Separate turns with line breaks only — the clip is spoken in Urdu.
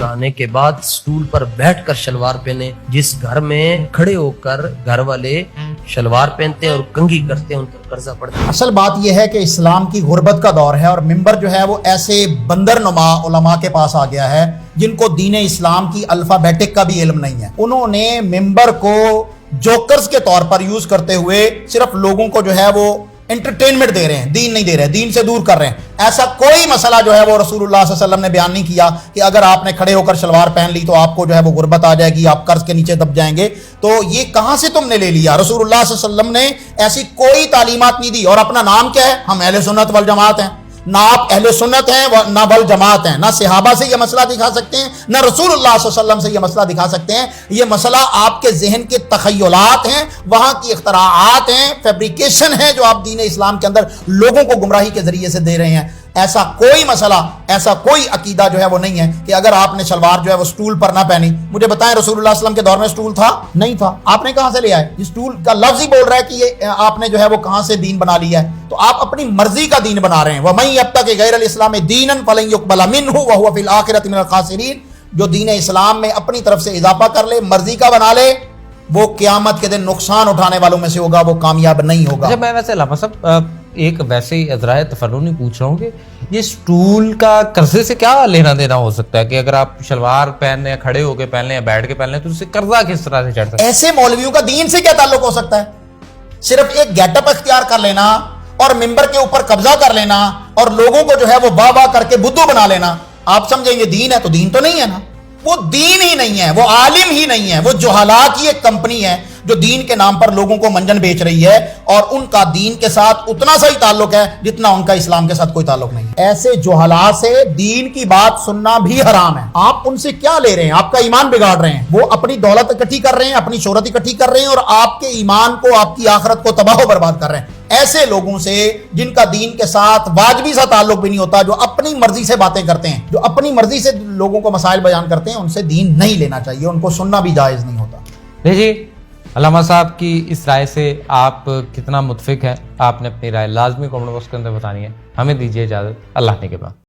نہانے کے بعد سٹول پر بیٹھ کر شلوار پہنے. جس گھر میں کھڑے ہو کر گھر والے شلوار پہنتے ہیں اور کنگھی کرتے ہیں ان پر قرضہ پڑتا ہے.
اصل بات یہ ہے کہ اسلام کی غربت کا دور ہے اور ممبر جو ہے وہ ایسے بندر نما علماء کے پاس آ گیا ہے جن کو دین اسلام کی الفابیٹک کا بھی علم نہیں ہے. انہوں نے ممبر کو جوکرز کے طور پر یوز کرتے ہوئے صرف لوگوں کو جو ہے وہ انٹرٹینمنٹ دے رہے ہیں, دین نہیں دے رہے, دین سے دور کر رہے ہیں. ایسا کوئی مسئلہ جو ہے وہ رسول اللہ صلی اللہ علیہ وسلم نے بیان نہیں کیا کہ اگر آپ نے کھڑے ہو کر شلوار پہن لی تو آپ کو جو ہے وہ غربت آ جائے گی, آپ قرض کے نیچے دب جائیں گے. تو یہ کہاں سے تم نے لے لیا؟ رسول اللہ صلی اللہ علیہ وسلم نے ایسی کوئی تعلیمات نہیں دی. اور اپنا نام کیا ہے؟ ہم اہل سنت والجماعت ہیں. نہ آپ اہل سنت ہیں نہ والجماعت ہیں, نہ صحابہ سے یہ مسئلہ دکھا سکتے ہیں نہ رسول اللہ صلی اللہ علیہ وسلم سے یہ مسئلہ دکھا سکتے ہیں. یہ مسئلہ آپ کے ذہن کے تخیلات ہیں, وہاں کی اختراعات ہیں, فیبریکیشن ہے جو آپ دین اسلام کے اندر لوگوں کو گمراہی کے ذریعے سے دے رہے ہیں. ایسا کوئی مسئلہ, ایسا کوئی عقیدہ جو ہے وہ نہیں ہے کہ اگر آپ نے شلوار جو ہے وہ سٹول پر نہ پہنی. مجھے بتائیں رسول اللہ صلی اللہ علیہ وسلم کے دور میں سٹول تھا؟ نہیں تھا. آپ نے کہاں سے لیا ہے؟ یہ سٹول کا لفظ ہی بول رہا ہے کہ یہ آپ نے جو ہے وہ کہاں سے دین بنا لیا ہے. تو آپ اپنی مرضی کا دین بنا رہے ہیں. وَمَن يَبْتَغِ غَيْرَ الْإِسْلَامِ دِينًا فَلَن يُقْبَلَ مِنْهُ وَهُوَ فِي الْآخِرَةِ مِنَ الْخَاسِرِينَ. جو دین اسلام میں اپنی طرف سے اضافہ کر لے, مرضی کا بنا لے, وہ قیامت کے دن نقصان اٹھانے والوں میں سے ہوگا, وہ کامیاب نہیں ہوگا.
جب میں ویسے علامہ صاحب ایک ویسے ہی ذرائع تفرعنی پوچھ رہا ہوں کہ یہ سٹول کا قرضے سے کیا لینا دینا ہو سکتا ہے کہ اگر آپ شلوار پہن لیں, کھڑے ہو کے پہن لیں یا بیٹھ کے پہن لیں تو اس سے قرضہ کس طرح سے چڑھتا ہے؟
ایسے مولویوں کا دین سے کیا تعلق ہو سکتا ہے؟ صرف ایک گیٹ اپ اختیار کر لینا اور ممبر کے اوپر قبضہ کر لینا اور لوگوں کو جو ہے وہ واہ واہ کر کے بدھو بنا لینا, آپ سمجھیں گے دین ہے؟ تو دین تو نہیں ہے نا. وہ دین ہی نہیں ہے, وہ عالم ہی نہیں ہے, وہ جہالا کی ایک کمپنی ہے جو دین کے نام پر لوگوں کو منجن بیچ رہی ہے, اور ان کا دین کے ساتھ اتنا سا ہی تعلق ہے جتنا ان کا اسلام کے ساتھ کوئی تعلق نہیں ہے. ایسے جہالا سے دین کی بات سننا بھی حرام ہے. آپ ان سے کیا لے رہے ہیں؟ آپ کا ایمان بگاڑ رہے ہیں. وہ اپنی دولت اکٹھی کر رہے ہیں, اپنی شہرت اکٹھی کر رہے ہیں اور آپ کے ایمان کو, آپ کی آخرت کو تباہ و برباد کر رہے ہیں. ایسے لوگوں سے جن کا دین کے ساتھ واجبی سا تعلق بھی نہیں ہوتا, جو اپنی مرضی سے باتیں کرتے ہیں, جو اپنی مرضی سے لوگوں کو مسائل بیان کرتے ہیں, ان سے دین نہیں لینا چاہیے, ان کو سننا بھی جائز نہیں ہوتا.
جی علامہ صاحب کی اس رائے سے آپ کتنا متفق ہیں؟ آپ نے اپنی رائے لازمی کمنٹ باکس کے اندر بتانی ہے. ہمیں دیجیے اجازت. اللہ نے کے بعد.